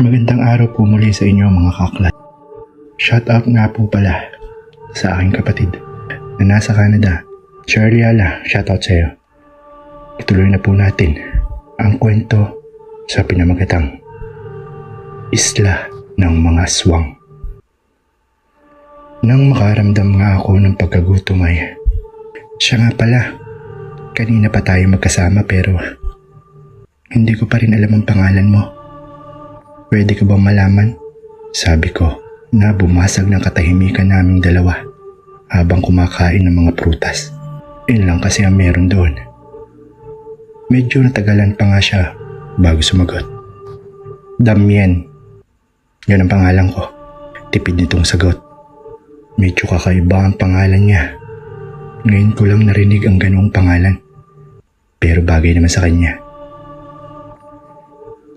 Magandang araw po muli sa inyo mga kaklat. Shout out nga po pala sa aking kapatid na nasa Canada. Charlie Ala, shout out sa iyo. Ituloy na po natin ang kwento sa pinamagatang Isla ng mga Aswang. Nang makaramdam nga ako ng pagkagutom ay, siya nga pala, kanina pa tayo magkasama pero hindi ko pa rin alam ang pangalan mo. Pwede ka bang malaman? Sabi ko na bumasag ng katahimikan naming dalawa habang kumakain ng mga prutas. Yun lang kasi ang meron doon. Medyo natagalan pa nga siya bago sumagot. Damien. Yun ang pangalan ko. Tipid nitong sagot. Medyo kakaiba ang pangalan niya. Ngayon ko lang narinig ang ganoong pangalan. Pero bagay naman sa kanya.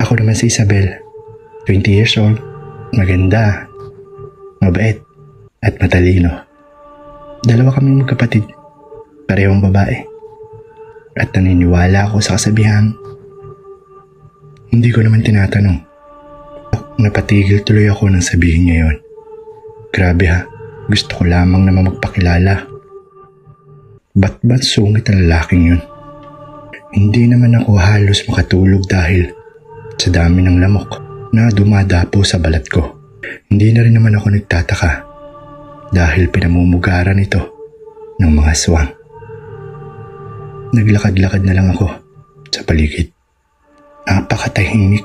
Ako naman si Isabel. 20 years old, maganda, mabait, at matalino. Dalawa kaming magkapatid, parehong babae. At naniniwala ako sa kasabihan. Hindi ko naman tinatanong. Napatigil tuloy ako nang sabihin niya yun. Grabe ha, gusto ko lamang naman magpakilala. Ba't sungit ang lalaking yun? Hindi naman ako halos makatulog dahil sa dami ng lamok na dumadapo sa balat ko. Hindi na rin naman ako nagtataka dahil pinamumugaran ito ng mga aswang. Naglakad-lakad na lang ako sa paligid. Napakatahimik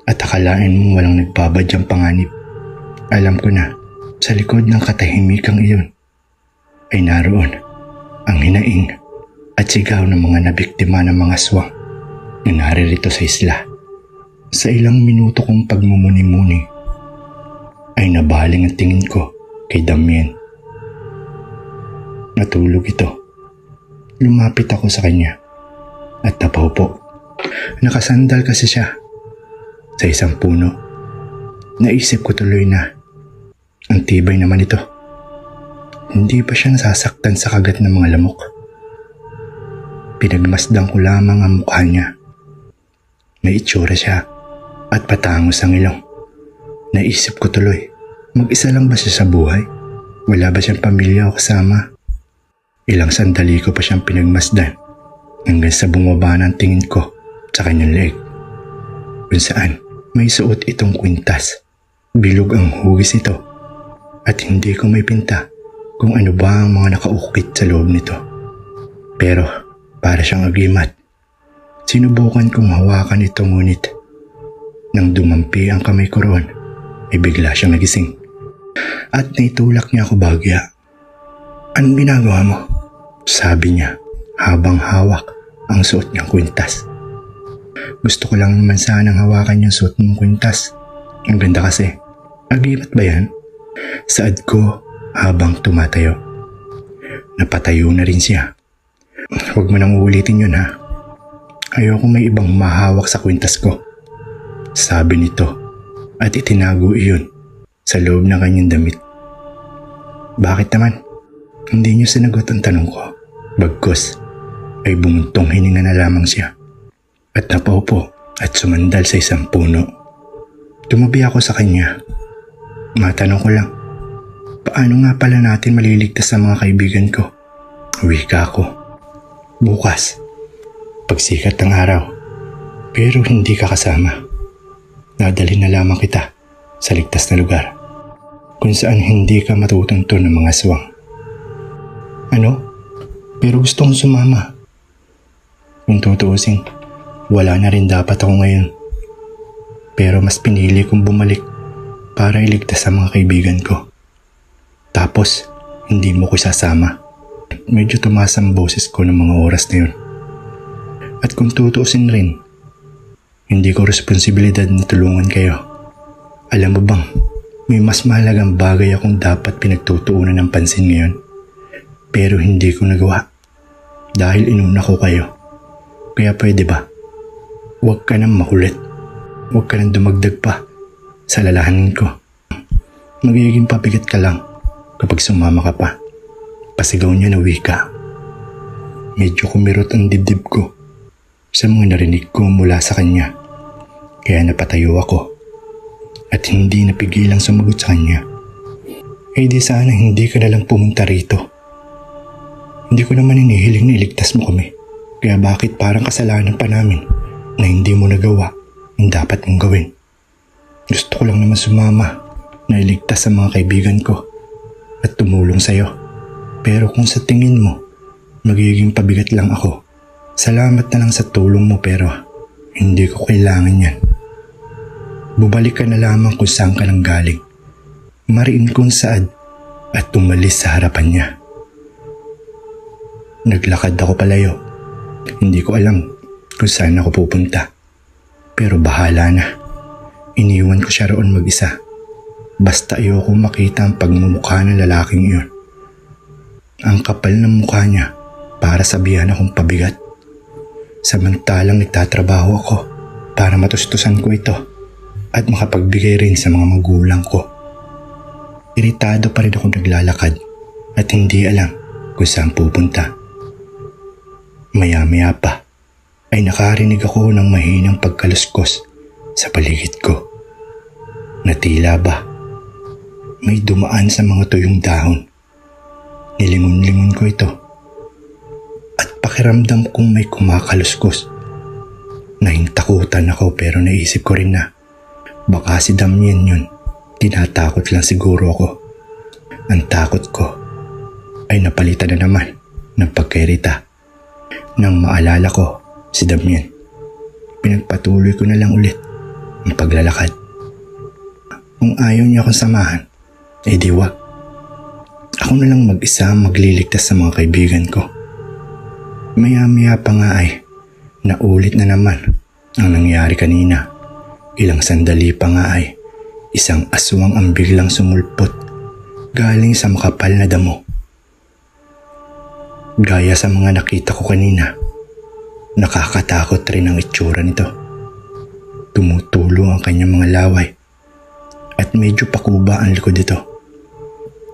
at akalain mong walang nagbabadyang panganib. Alam ko na sa likod ng katahimikang iyon ay naroon ang hinaing at sigaw ng mga nabiktima ng mga aswang na naririto sa isla. Sa ilang minuto kong pagmumuni-muni ay nabaling ang tingin ko kay Damien. Natulog ito. Lumapit ako sa kanya at napaupo. Nakasandal kasi siya sa isang puno. Naisip ko tuloy na ang tibay naman ito. Hindi pa siya nasasaktan sa kagat ng mga lamok. Pinagmasdan ko lamang ang mukha niya. May itsura siya at patangos ang ilong. Naisip ko tuloy, mag-isa lang ba siya sa buhay? Wala ba siyang pamilya o kasama? Ilang sandali ko pa siyang pinagmasdan hanggang sa bumaba ng tingin ko sa kanyang leeg. Kung saan may suot itong kwintas. Bilog ang hugis ito at hindi ko may pinta kung ano ba ang mga nakaukit sa loob nito. Pero para siyang agimat. Sinubukan kong hawakan ito ngunit nang dumampi ang kamay ko roon, ay bigla siyang nagising. At naitulak niya ako bagya. Anong ginagawa mo? Sabi niya habang hawak ang suot niyang kwintas. Gusto ko lang naman sanang hawakan yung suot ng kwintas. Ang ganda kasi. Agimat ba yan? Saad ko habang tumatayo. Napatayo na rin siya. Huwag mo nang uulitin yun ha. Ayoko may ibang mahawak sa kwintas ko. Sabi nito at itinago iyon sa loob ng kanyang damit. Bakit naman? Hindi niyo sinagot ang tanong ko. Bagkus ay bumuntong hininga na lamang siya at napaupo at sumandal sa isang puno. Tumabi ako sa kanya. Matanong ko lang, paano nga pala natin maliligtas sa mga kaibigan ko? Wika ko. Bukas, pagsikat ng araw, pero hindi ka kasama. Dadalhin na lamang kita sa ligtas na lugar kung saan hindi ka matutunto ng mga aswang. Ano? Pero gusto kong sumama. Kung tutuusin, wala na rin dapat ako ngayon. Pero mas pinili kong bumalik para iligtas ang mga kaibigan ko. Tapos, hindi mo ko sasama. Medyo tumaas ang boses ko ng mga oras na yun. At kung tutuusin rin, hindi ko responsibilidad na tulungan kayo. Alam mo bang, may mas mahalagang bagay akong dapat pinagtutuunan ng pansin ngayon. Pero hindi ko nagawa. Dahil inuna ko kayo. Kaya pwede ba? Huwag ka nang makulit. Huwag ka nang dumagdag pa sa lalahanin ko. Magiging pabigat ka lang kapag sumama ka pa. Pasigaw niya na wika. Medyo kumirot ang dibdib ko sa mga narinig ko mula sa kanya. Kaya napatayo ako at hindi napigilang sumagot sa kanya. Eh di sana hindi ka na lang pumunta rito. Hindi ko naman inihiling na iligtas mo kami. Kaya bakit parang kasalanan pa namin na hindi mo nagawa ang dapat mong gawin? Gusto ko lang naman sumama na iligtas sa mga kaibigan ko at tumulong sa'yo. Pero kung sa tingin mo, magiging pabigat lang ako, salamat na lang sa tulong mo pero hindi ko kailangan yan. Bumalik ka na lamang kung saan ka nang galing. Mariin kong saad at tumalis sa harapan niya. Naglakad ako palayo. Hindi ko alam kung saan ako pupunta. Pero bahala na. Iniwan ko siya roon mag-isa. Basta ayoko makita ang pagmumukha ng lalaking iyon. Ang kapal ng mukha niya para sabihan akong pabigat. Samantalang nagtatrabaho ako para matustusan ko ito at makapagbigay rin sa mga magulang ko. Iritado pa rin ako naglalakad at hindi alam kung saan pupunta. Maya-maya pa ay nakarinig ako ng mahinang pagkaluskos sa paligid ko. Na tila ba may dumaan sa mga tuyong dahon. Nilingon-lingon ko ito at pakiramdam kong may kumakaluskos. Nahintakutan ako pero naisip ko rin na baka si Damien yun. Tinatakot lang siguro ako. Ang takot ko ay napalitan na naman ng pagkairita. Nang maalala ko si Damien, pinagpatuloy ko na lang ulit ang paglalakad. Kung ayaw niya akong samahan, eh di wag. Ako na lang mag-isa magliligtas sa mga kaibigan ko. Maya-maya pa nga ay naulit na naman ang nangyari kanina. Ilang sandali pa nga ay isang aswang ang biglang sumulpot galing sa makapal na damo. Gaya sa mga nakita ko kanina, nakakatakot rin ang itsura nito. Tumutulo ang kanyang mga laway at medyo pakuba ang likod nito.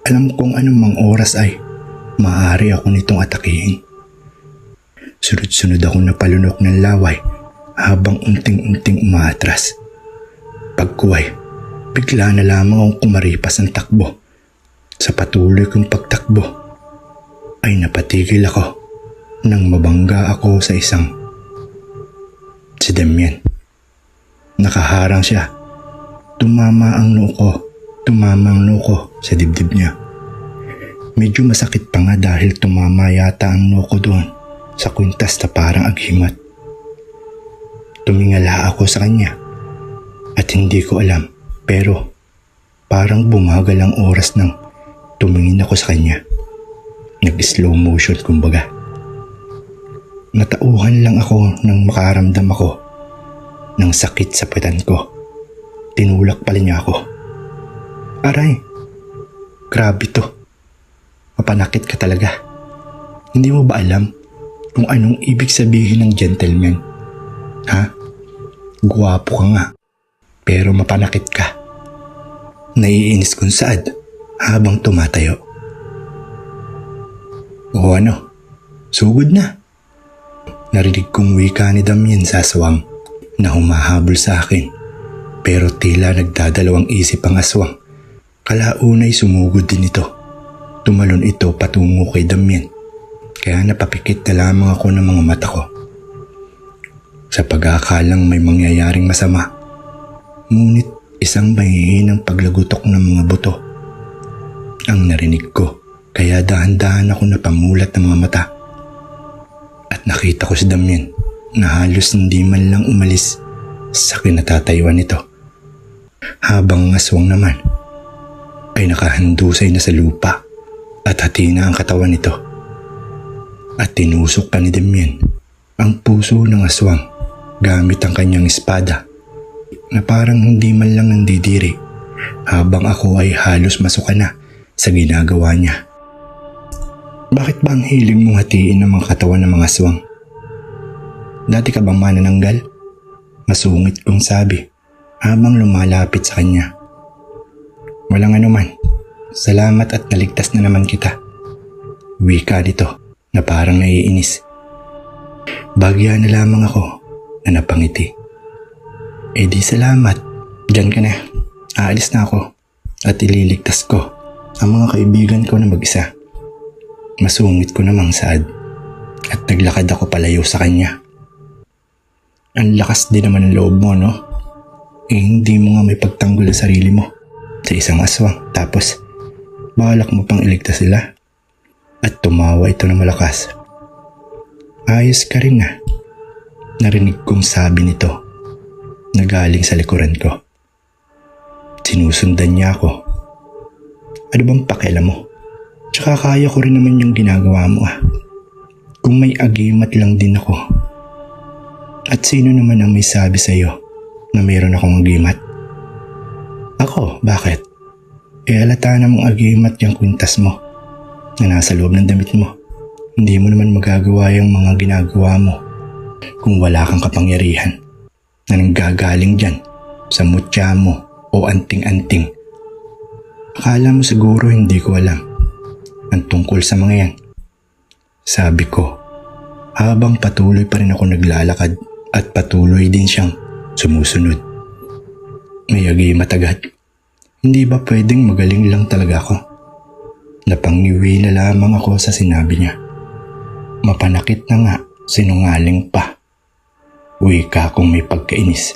Alam kong anumang oras ay maaari ako nitong atakihin. Sunod-sunod ako napalunok ng laway habang unting-unting umaatras. Pagkuway, bigla na lamang akong kumaripas ng takbo. Sa patuloy kong pagtakbo, ay napatigil ako nang mabangga ako sa isang si Damien. Nakaharang siya. Tumama ang noo ko sa dibdib niya. Medyo masakit pa nga dahil tumama yata ang noo ko doon sa kwintas na parang aghimat. Tumingala ako sa kanya at hindi ko alam pero parang bumagal ang oras nang tumingin ako sa kanya. Nag-slow motion kumbaga. Natauhan lang ako nang makaramdam ako ng sakit sa puwetan ko. Tinulak pala niya ako. Aray, grabe to. Mapanakit ka talaga. Hindi mo ba alam kung anong ibig sabihin ng gentleman? Ha? Guwapo ka nga, pero mapanakit ka. Naiinis kong saad habang tumatayo. O ano, sugod na. Narinig kong wika ni Damien sa aswang na humahabol sa akin. Pero tila nagdadalawang isip ang aswang. Kalaunay sumugod din ito. Tumalon ito patungo kay Damien. Kaya napapikit na lamang ako ng mga mata ko. Sa pag-aakalang may mangyayaring masama. Ngunit isang mahihinang paglagutok ng mga buto ang narinig ko. Kaya dahan-dahan ako napamulat ng mga mata. At nakita ko si Damien na halos hindi man lang umalis sa kinatatayuan nito. Habang ang aswang naman ay nakahandusay na sa lupa at hati na ang katawan nito. At tinusok pa ni Damien ang puso ng aswang gamit ang kanyang espada na parang hindi man lang nandidiri habang ako ay halos masuka na sa ginagawa niya. Bakit ba ang hiling mong hatiin ang mga katawan ng mga aswang? Dati ka bang manananggal? Masungit kong sabi habang lumalapit sa kanya. Walang anuman. Salamat at naligtas na naman kita. Wika nito na parang naiinis. Bagya na lamang ako na napangiti. Eh di salamat. Diyan ka na. Aalis na ako at ililigtas ko ang mga kaibigan ko na mag-isa. Masungit ko namang saad at naglakad ako palayo sa kanya. Ang lakas din naman ng loob mo, no? Hindi mo nga may pagtanggol ang sarili mo sa isang aswang, tapos balak mo pang iligtas sila. At tumawa ito na malakas. Ayos ka rin ah. Narinig kong sabi nito na galing sa likuran ko. Sinusundan niya ako. Ano bang pakialam mo? Tsaka kaya ko rin naman yung ginagawa mo ah. Kung may agimat lang din ako. At sino naman ang may sabi sa'yo na mayroon akong agimat? Ako, bakit? Halata namang agimat yung kwintas mo na nasa loob ng damit mo. Hindi mo naman magagawa yung mga ginagawa mo kung wala kang kapangyarihan na nanggagaling dyan sa mutya mo o anting-anting. Akala mo siguro hindi ko alam ang tungkol sa mga yan. Sabi ko, habang patuloy pa rin ako naglalakad at patuloy din siyang sumusunod. May agimat agad. Hindi ba pwedeng magaling lang talaga ako? Napangiwi na lamang ako sa sinabi niya. Mapanakit na nga, sinungaling pa. Uwi ka kung may pagkainis.